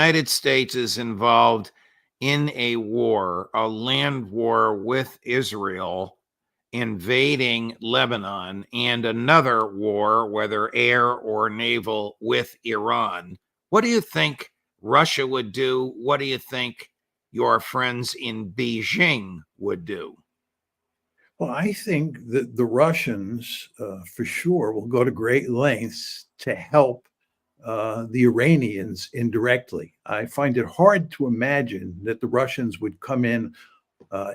United States is involved in a war, a land war with Israel, invading Lebanon, and another war, whether air or naval, with Iran, what do you think Russia would do? What do you think your friends in Beijing would do? Well, I think that the Russians, for sure, will go to great lengths to help the Iranians indirectly. I find it hard to imagine that the Russians would come in uh,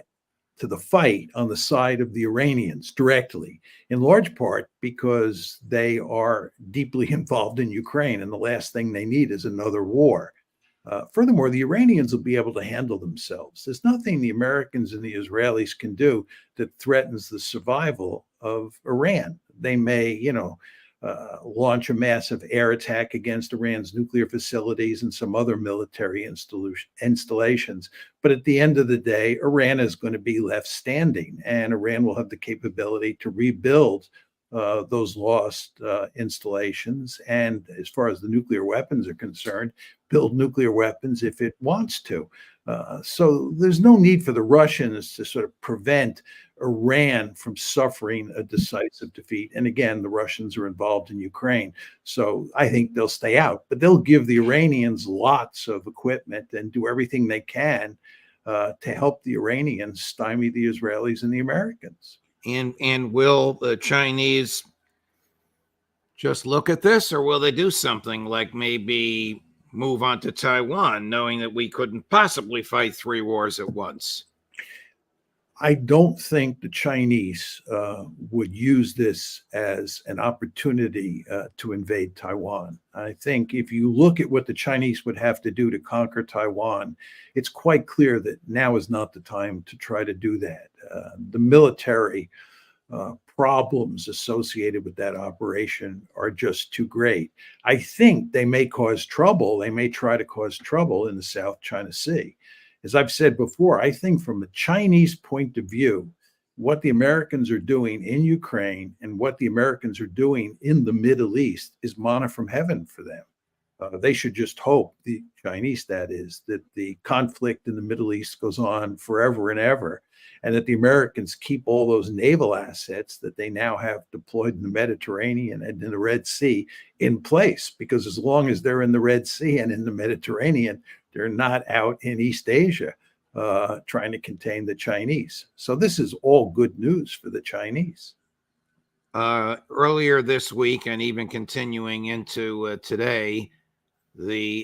to the fight on the side of the Iranians directly, in large part because they are deeply involved in Ukraine, and the last thing they need is another war. Furthermore, the Iranians will be able to handle themselves. There's nothing the Americans and the Israelis can do that threatens the survival of Iran. They may, launch a massive air attack against Iran's nuclear facilities and some other military installations. But at the end of the day, Iran is going to be left standing, and Iran will have the capability to rebuild those lost installations. And as far as the nuclear weapons are concerned, build nuclear weapons if it wants to. So there's no need for the Russians to sort of prevent Iran from suffering a decisive defeat. And again, the Russians are involved in Ukraine. So I think they'll stay out, but they'll give the Iranians lots of equipment and do everything they can to help the Iranians stymie the Israelis and the Americans. And will the Chinese just look at this, or will they do something like maybe move on to Taiwan, knowing that we couldn't possibly fight three wars at once? I don't think the Chinese would use this as an opportunity to invade Taiwan. I think if you look at what the Chinese would have to do to conquer Taiwan, it's quite clear that now is not the time to try to do that. The military problems associated with that operation are just too great. I think they may cause trouble. They may try to cause trouble in the South China Sea. As I've said before, I think from a Chinese point of view, what the Americans are doing in Ukraine and what the Americans are doing in the Middle East is manna from heaven for them. They should just hope, the Chinese that is, that the conflict in the Middle East goes on forever and ever, and that the Americans keep all those naval assets that they now have deployed in the Mediterranean and in the Red Sea in place. Because as long as they're in the Red Sea and in the Mediterranean, they're not out in East Asia trying to contain the Chinese. So this is all good news for the Chinese. Earlier this week, and even continuing into today, the